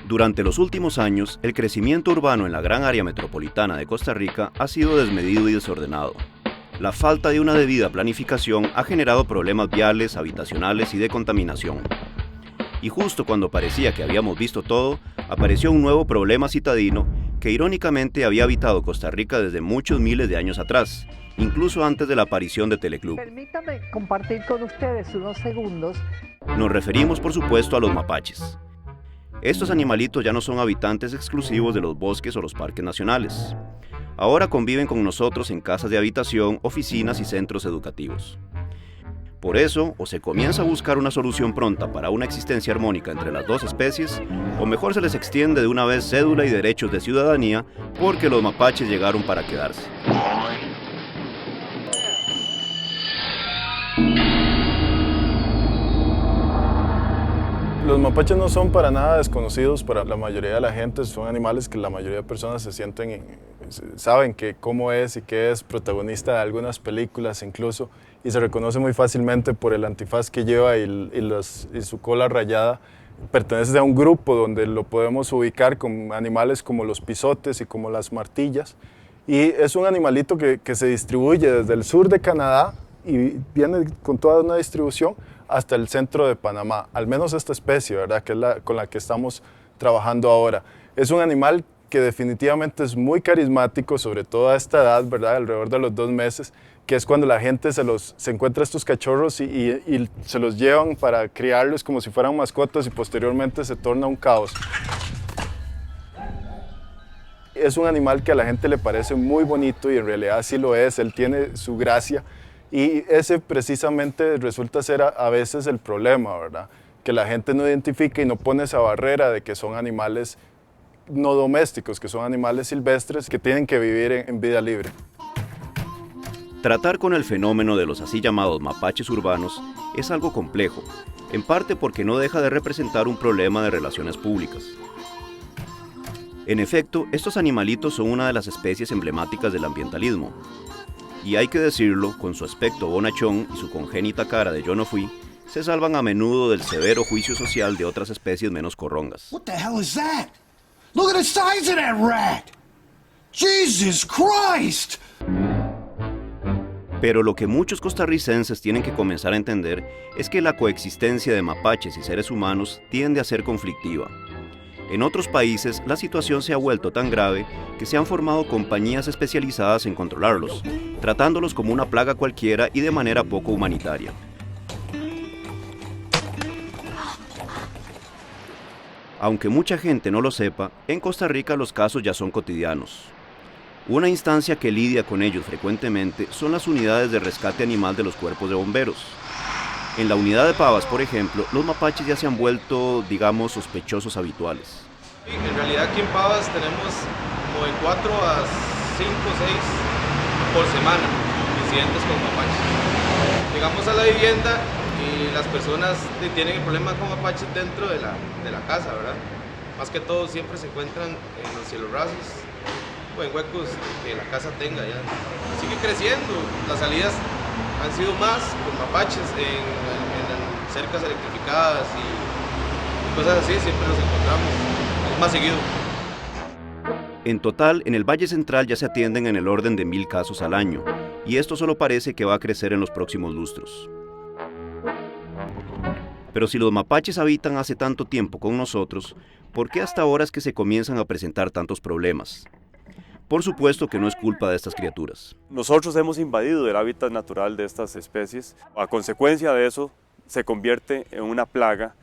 Durante los últimos años, el crecimiento urbano en la gran área metropolitana de Costa Rica ha sido desmedido y desordenado. La falta de una debida planificación ha generado problemas viales, habitacionales y de contaminación. Y justo cuando parecía que habíamos visto todo, apareció un nuevo problema citadino que irónicamente había habitado Costa Rica desde muchos miles de años atrás, incluso antes de la aparición de Teleclub. Permítame compartir con ustedes unos segundos. Nos referimos, por supuesto, a los mapaches. Estos animalitos ya no son habitantes exclusivos de los bosques o los parques nacionales. Ahora conviven con nosotros en casas de habitación, oficinas y centros educativos. Por eso, o se comienza a buscar una solución pronta para una existencia armónica entre las dos especies, o mejor se les extiende de una vez cédula y derechos de ciudadanía, porque los mapaches llegaron para quedarse. Los mapaches no son para nada desconocidos para la mayoría de la gente, son animales que la mayoría de personas saben que cómo es y que es protagonista de algunas películas incluso, y se reconoce muy fácilmente por el antifaz que lleva y su cola rayada. Pertenece a un grupo donde lo podemos ubicar con animales como los pisotes y como las martillas, y es un animalito que se distribuye desde el sur de Canadá y viene con toda una distribución hasta el centro de Panamá, al menos esta especie, ¿verdad? Que es con la que estamos trabajando ahora. Es un animal que definitivamente es muy carismático, sobre todo a esta edad, ¿verdad? Alrededor de los 2 meses, que es cuando la gente se encuentra estos cachorros y se los llevan para criarlos como si fueran mascotas y posteriormente se torna un caos. Es un animal que a la gente le parece muy bonito y en realidad sí lo es, él tiene su gracia. Y ese precisamente resulta ser a veces el problema, ¿verdad? Que la gente no identifica y no pone esa barrera de que son animales no domésticos, que son animales silvestres que tienen que vivir en vida libre. Tratar con el fenómeno de los así llamados mapaches urbanos es algo complejo, en parte porque no deja de representar un problema de relaciones públicas. En efecto, estos animalitos son una de las especies emblemáticas del ambientalismo. Y hay que decirlo, con su aspecto bonachón y su congénita cara de yo no fui, se salvan a menudo del severo juicio social de otras especies menos corrongas. What the hell is that? Look at the size of that rat! Jesus Christ! Pero lo que muchos costarricenses tienen que comenzar a entender es que la coexistencia de mapaches y seres humanos tiende a ser conflictiva. En otros países, la situación se ha vuelto tan grave que se han formado compañías especializadas en controlarlos, tratándolos como una plaga cualquiera y de manera poco humanitaria. Aunque mucha gente no lo sepa, en Costa Rica los casos ya son cotidianos. Una instancia que lidia con ellos frecuentemente son las unidades de rescate animal de los cuerpos de bomberos. En la unidad de Pavas, por ejemplo, los mapaches ya se han vuelto, digamos, sospechosos habituales. En realidad aquí en Pavas tenemos como de 4 a 5 o 6 por semana incidentes con mapaches. Llegamos a la vivienda y las personas tienen el problema con mapaches dentro de la casa, ¿verdad? Más que todo siempre se encuentran en los cielos rasos o en huecos que la casa tenga ya. Sigue creciendo, las salidas han sido más con mapaches en cercas electrificadas y cosas así, siempre los encontramos, es más seguido. En total, en el Valle Central ya se atienden en el orden de 1000 casos al año, y esto solo parece que va a crecer en los próximos lustros. Pero si los mapaches habitan hace tanto tiempo con nosotros, ¿por qué hasta ahora es que se comienzan a presentar tantos problemas? Por supuesto que no es culpa de estas criaturas. Nosotros hemos invadido el hábitat natural de estas especies. A consecuencia de eso, se convierte en una plaga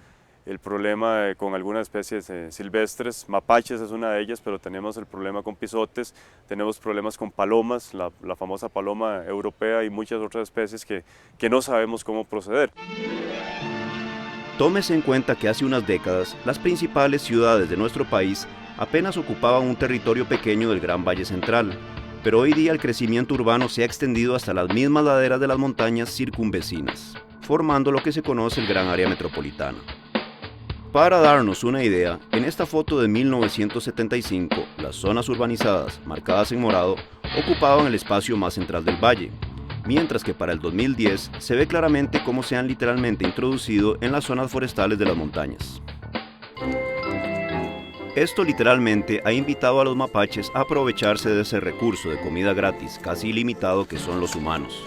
el problema con algunas especies silvestres. Mapaches es una de ellas, pero tenemos el problema con pisotes, tenemos problemas con palomas, la famosa paloma europea y muchas otras especies que no sabemos cómo proceder. Tómese en cuenta que hace unas décadas, las principales ciudades de nuestro país apenas ocupaban un territorio pequeño del Gran Valle Central, pero hoy día el crecimiento urbano se ha extendido hasta las mismas laderas de las montañas circunvecinas, formando lo que se conoce el Gran Área Metropolitana. Para darnos una idea, en esta foto de 1975, las zonas urbanizadas, marcadas en morado, ocupaban el espacio más central del valle, mientras que para el 2010 se ve claramente cómo se han literalmente introducido en las zonas forestales de las montañas. Esto literalmente ha invitado a los mapaches a aprovecharse de ese recurso de comida gratis casi ilimitado que son los humanos.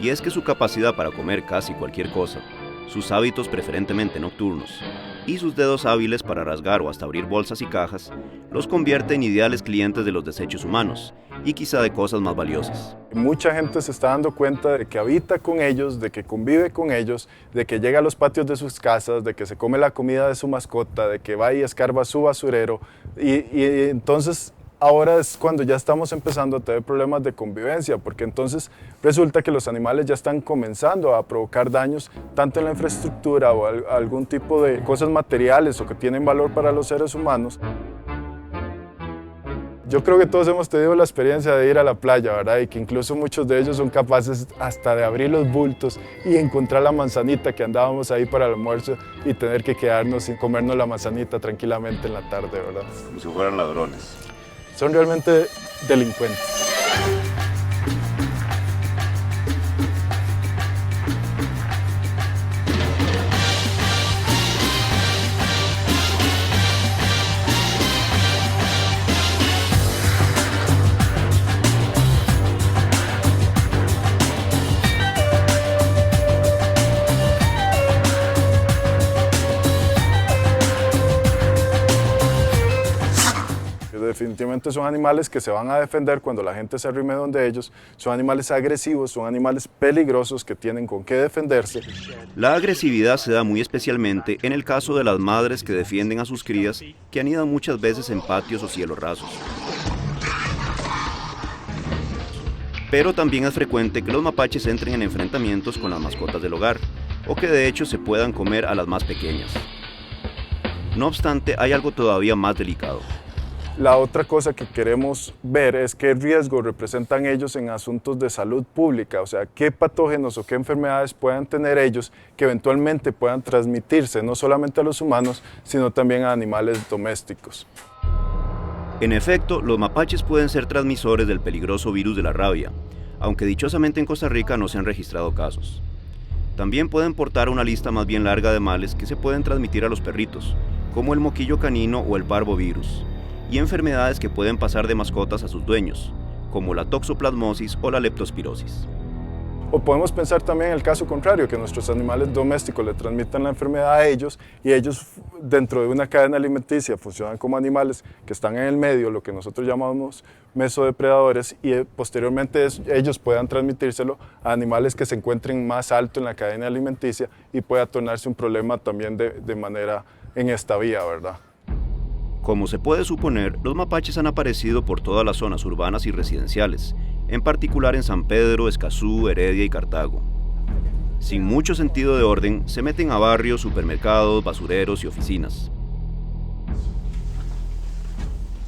Y es que su capacidad para comer casi cualquier cosa, sus hábitos preferentemente nocturnos y sus dedos hábiles para rasgar o hasta abrir bolsas y cajas los convierte en ideales clientes de los desechos humanos y quizá de cosas más valiosas. Mucha gente se está dando cuenta de que habita con ellos, de que convive con ellos, de que llega a los patios de sus casas, de que se come la comida de su mascota, de que va y escarba su basurero y entonces ahora es cuando ya estamos empezando a tener problemas de convivencia, porque entonces resulta que los animales ya están comenzando a provocar daños tanto en la infraestructura o algún tipo de cosas materiales o que tienen valor para los seres humanos. Yo creo que todos hemos tenido la experiencia de ir a la playa, ¿verdad? Y que incluso muchos de ellos son capaces hasta de abrir los bultos y encontrar la manzanita que andábamos ahí para el almuerzo y tener que quedarnos sin comernos la manzanita tranquilamente en la tarde, ¿verdad? Como si fueran ladrones. Son realmente delincuentes. Definitivamente son animales que se van a defender cuando la gente se arrime donde ellos, son animales agresivos, son animales peligrosos que tienen con qué defenderse. La agresividad se da muy especialmente en el caso de las madres que defienden a sus crías que anidan muchas veces en patios o cielos rasos. Pero también es frecuente que los mapaches entren en enfrentamientos con las mascotas del hogar, o que de hecho se puedan comer a las más pequeñas. No obstante, hay algo todavía más delicado. La otra cosa que queremos ver es qué riesgo representan ellos en asuntos de salud pública, o sea, qué patógenos o qué enfermedades puedan tener ellos que eventualmente puedan transmitirse no solamente a los humanos, sino también a animales domésticos. En efecto, los mapaches pueden ser transmisores del peligroso virus de la rabia, aunque dichosamente en Costa Rica no se han registrado casos. También pueden portar una lista más bien larga de males que se pueden transmitir a los perritos, como el moquillo canino o el parvovirus, y enfermedades que pueden pasar de mascotas a sus dueños, como la toxoplasmosis o la leptospirosis. O podemos pensar también en el caso contrario, que nuestros animales domésticos le transmitan la enfermedad a ellos y ellos dentro de una cadena alimenticia funcionan como animales que están en el medio, lo que nosotros llamamos mesodepredadores, y posteriormente ellos puedan transmitírselo a animales que se encuentren más alto en la cadena alimenticia y pueda tornarse un problema también de manera en esta vía, ¿verdad? Como se puede suponer, los mapaches han aparecido por todas las zonas urbanas y residenciales, en particular en San Pedro, Escazú, Heredia y Cartago. Sin mucho sentido de orden, se meten a barrios, supermercados, basureros y oficinas.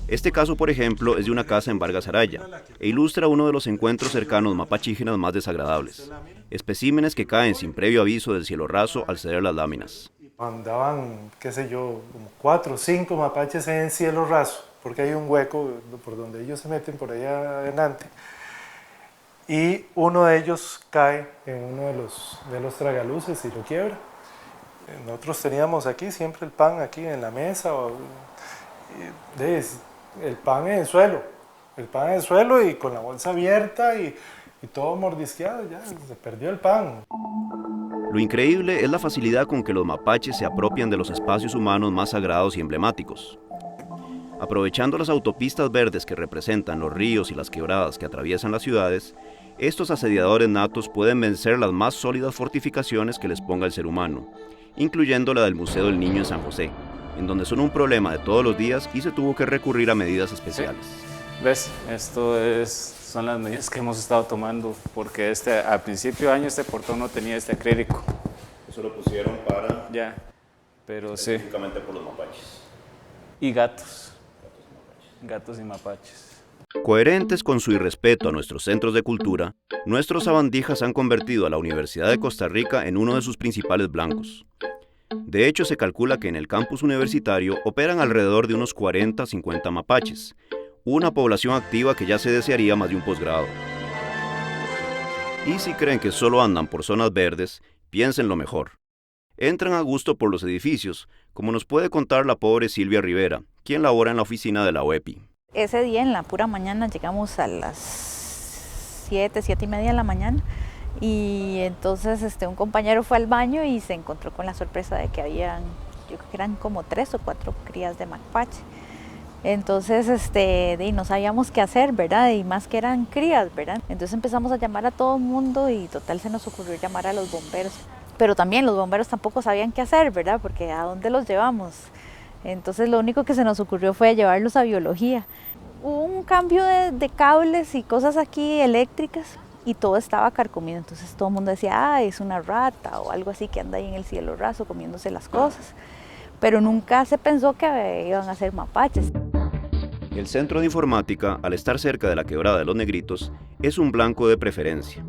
Este caso, por ejemplo, es de una casa en Vargas Araya e ilustra uno de los encuentros cercanos mapachígenas más desagradables. Especímenes que caen sin previo aviso del cielo raso al ceder las láminas. Andaban, qué sé yo, como 4 o 5 mapaches en cielo raso, porque hay un hueco por donde ellos se meten por allá adelante. Y uno de ellos cae en uno de los tragaluces y lo quiebra. Nosotros teníamos aquí siempre el pan aquí en la mesa, el pan en el suelo y con la bolsa abierta y todo mordisqueado, ya se perdió el pan. Lo increíble es la facilidad con que los mapaches se apropian de los espacios humanos más sagrados y emblemáticos. Aprovechando las autopistas verdes que representan los ríos y las quebradas que atraviesan las ciudades, estos asediadores natos pueden vencer las más sólidas fortificaciones que les ponga el ser humano, incluyendo la del Museo del Niño en San José, en donde son un problema de todos los días y se tuvo que recurrir a medidas especiales. ¿Ves? Son las medidas que hemos estado tomando, porque al principio de año este portón no tenía este acrílico. Eso lo pusieron para... Ya, pero sí. Específicamente por los mapaches. Y gatos. Gatos y mapaches. Coherentes con su irrespeto a nuestros centros de cultura, nuestros sabandijas han convertido a la Universidad de Costa Rica en uno de sus principales blancos. De hecho, se calcula que en el campus universitario operan alrededor de unos 40-50 mapaches, una población activa que ya se desearía más de un posgrado. Y si creen que solo andan por zonas verdes, piénsenlo mejor. Entran a gusto por los edificios, como nos puede contar la pobre Silvia Rivera, quien labora en la oficina de la OEPI. Ese día en la pura mañana llegamos a las 7:30 de la mañana y entonces un compañero fue al baño y se encontró con la sorpresa de que habían, yo creo que eran como 3 o 4 crías de mapache. Entonces no sabíamos qué hacer, ¿verdad? Y más que eran crías, ¿verdad? Entonces empezamos a llamar a todo el mundo y total se nos ocurrió llamar a los bomberos. Pero también los bomberos tampoco sabían qué hacer, ¿verdad? Porque ¿a dónde los llevamos? Entonces lo único que se nos ocurrió fue llevarlos a biología. Hubo un cambio de cables y cosas aquí eléctricas y todo estaba carcomido. Entonces todo el mundo decía, es una rata o algo así que anda ahí en el cielo raso comiéndose las cosas. Pero nunca se pensó que iban a ser mapaches. El centro de informática, al estar cerca de la quebrada de los Negritos, es un blanco de preferencia.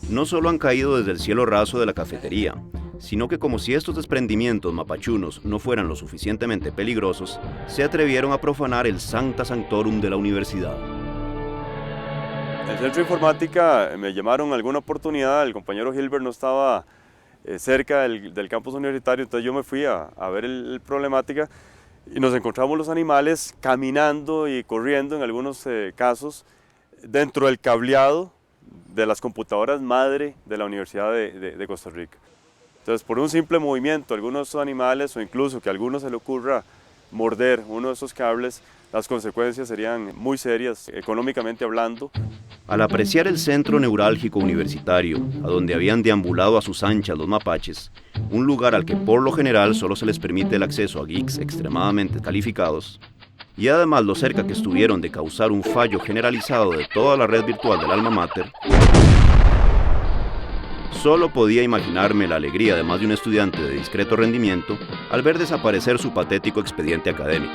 No solo han caído desde el cielo raso de la cafetería, sino que como si estos desprendimientos mapachunos no fueran lo suficientemente peligrosos, se atrevieron a profanar el Sancta Sanctorum de la universidad. En el centro de informática me llamaron en alguna oportunidad, el compañero Gilbert no estaba cerca del campus universitario, entonces yo me fui a ver la problemática y nos encontramos los animales caminando y corriendo en algunos casos dentro del cableado de las computadoras madre de la Universidad de Costa Rica. Entonces, por un simple movimiento, algunos de esos animales o incluso que a alguno se le ocurra morder uno de esos cables, las consecuencias serían muy serias, económicamente hablando. Al apreciar el centro neurálgico universitario, a donde habían deambulado a sus anchas los mapaches, un lugar al que por lo general solo se les permite el acceso a geeks extremadamente calificados, y además lo cerca que estuvieron de causar un fallo generalizado de toda la red virtual del alma mater, solo podía imaginarme la alegría de más de un estudiante de discreto rendimiento al ver desaparecer su patético expediente académico.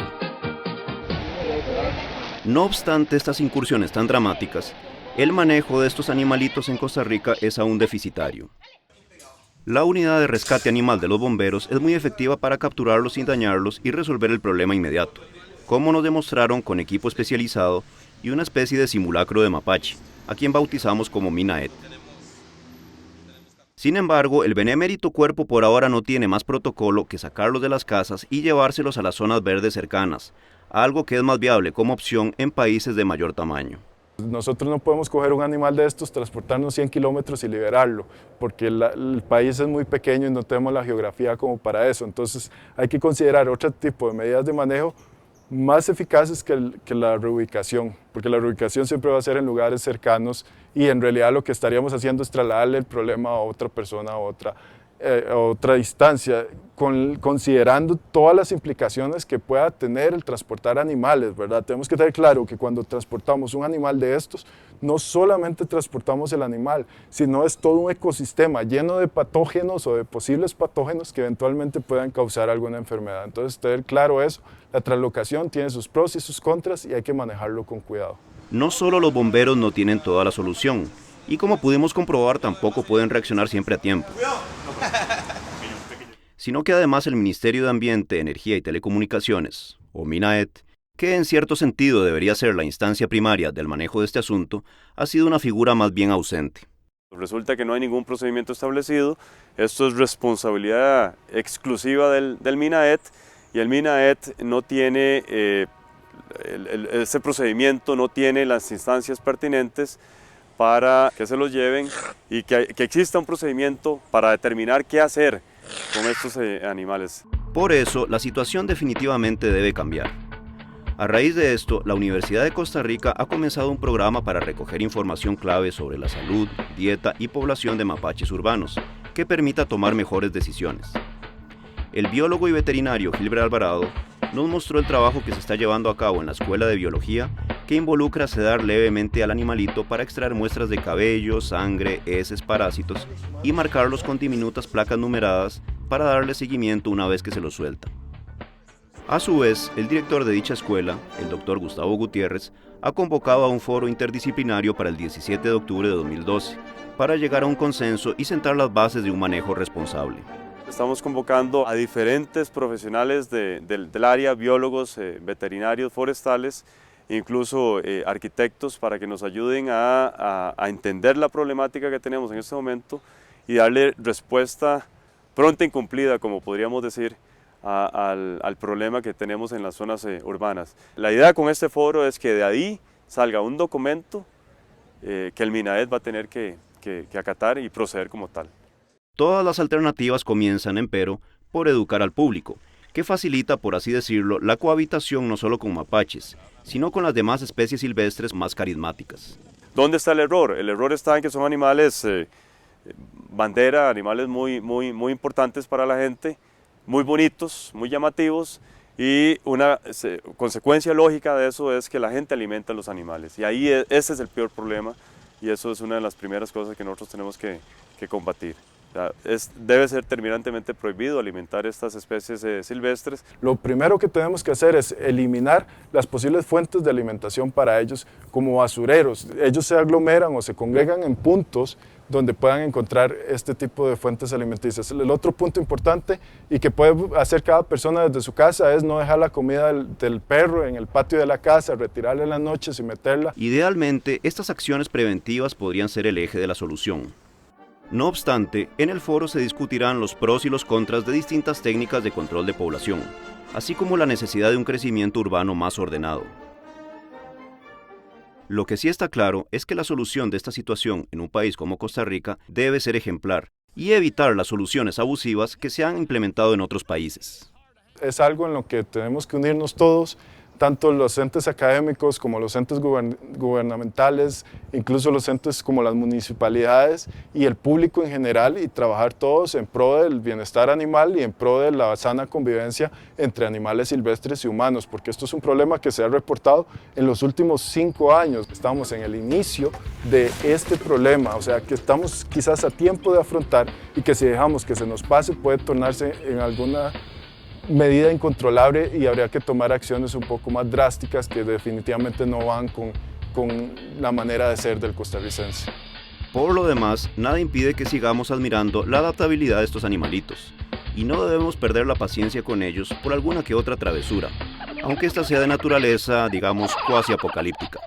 No obstante estas incursiones tan dramáticas, el manejo de estos animalitos en Costa Rica es aún deficitario. La unidad de rescate animal de los bomberos es muy efectiva para capturarlos sin dañarlos y resolver el problema inmediato, como nos demostraron con equipo especializado y una especie de simulacro de mapache, a quien bautizamos como Minaet. Sin embargo, el benemérito cuerpo por ahora no tiene más protocolo que sacarlos de las casas y llevárselos a las zonas verdes cercanas, algo que es más viable como opción en países de mayor tamaño. Nosotros no podemos coger un animal de estos, transportarnos 100 kilómetros y liberarlo, porque el país es muy pequeño y no tenemos la geografía como para eso. Entonces hay que considerar otro tipo de medidas de manejo más eficaces que la reubicación, porque la reubicación siempre va a ser en lugares cercanos y en realidad lo que estaríamos haciendo es trasladarle el problema a otra persona, a otra distancia, considerando todas las implicaciones que pueda tener el transportar animales, ¿verdad? Tenemos que tener claro que cuando transportamos un animal de estos, no solamente transportamos el animal, sino es todo un ecosistema lleno de patógenos o de posibles patógenos que eventualmente puedan causar alguna enfermedad. Entonces, tener claro eso, la translocación tiene sus pros y sus contras y hay que manejarlo con cuidado. No solo los bomberos no tienen toda la solución, y como pudimos comprobar tampoco pueden reaccionar siempre a tiempo, sino que además el Ministerio de Ambiente, Energía y Telecomunicaciones, o MINAET, que en cierto sentido debería ser la instancia primaria del manejo de este asunto, ha sido una figura más bien ausente. Resulta que no hay ningún procedimiento establecido, esto es responsabilidad exclusiva del MINAET y el MINAET no tiene, ese procedimiento no tiene las instancias pertinentes para que se los lleven y que exista un procedimiento para determinar qué hacer con estos animales. Por eso, la situación definitivamente debe cambiar. A raíz de esto, la Universidad de Costa Rica ha comenzado un programa para recoger información clave sobre la salud, dieta y población de mapaches urbanos, que permita tomar mejores decisiones. El biólogo y veterinario Gilbert Alvarado nos mostró el trabajo que se está llevando a cabo en la Escuela de Biología, que involucra sedar levemente al animalito para extraer muestras de cabello, sangre, heces, parásitos y marcarlos con diminutas placas numeradas para darle seguimiento una vez que se los suelta. A su vez, el director de dicha escuela, el Dr. Gustavo Gutiérrez, ha convocado a un foro interdisciplinario para el 17 de octubre de 2012 para llegar a un consenso y sentar las bases de un manejo responsable. Estamos convocando a diferentes profesionales del área, biólogos, veterinarios, forestales, incluso arquitectos, para que nos ayuden a entender la problemática que tenemos en este momento y darle respuesta pronta incumplida, como podríamos decir, al problema que tenemos en las zonas urbanas. La idea con este foro es que de ahí salga un documento que el MINAET va a tener que acatar y proceder como tal. Todas las alternativas comienzan, empero, por educar al público, que facilita, por así decirlo, la cohabitación no solo con mapaches, sino con las demás especies silvestres más carismáticas. ¿Dónde está el error? El error está en que son animales bandera, animales muy importantes para la gente, muy bonitos, muy llamativos, y una consecuencia lógica de eso es que la gente alimenta a los animales, y ahí ese es el peor problema, y eso es una de las primeras cosas que nosotros tenemos que combatir. O sea, debe ser terminantemente prohibido alimentar estas especies silvestres. Lo primero que tenemos que hacer es eliminar las posibles fuentes de alimentación para ellos como basureros. Ellos se aglomeran o se congregan en puntos donde puedan encontrar este tipo de fuentes alimenticias. El otro punto importante y que puede hacer cada persona desde su casa es no dejar la comida del perro en el patio de la casa, retirarla en las noches y meterla. Idealmente, estas acciones preventivas podrían ser el eje de la solución. No obstante, en el foro se discutirán los pros y los contras de distintas técnicas de control de población, así como la necesidad de un crecimiento urbano más ordenado. Lo que sí está claro es que la solución de esta situación en un país como Costa Rica debe ser ejemplar y evitar las soluciones abusivas que se han implementado en otros países. Es algo en lo que tenemos que unirnos todos, tanto los entes académicos como los entes gubernamentales, incluso los entes como las municipalidades y el público en general, y trabajar todos en pro del bienestar animal y en pro de la sana convivencia entre animales silvestres y humanos, porque esto es un problema que se ha reportado en los últimos 5 años. Estamos en el inicio de este problema, o sea que estamos quizás a tiempo de afrontar, y que si dejamos que se nos pase puede tornarse en alguna medida incontrolable y habría que tomar acciones un poco más drásticas que definitivamente no van con la manera de ser del costarricense. Por lo demás, nada impide que sigamos admirando la adaptabilidad de estos animalitos, y no debemos perder la paciencia con ellos por alguna que otra travesura, aunque esta sea de naturaleza, digamos, cuasi apocalíptica.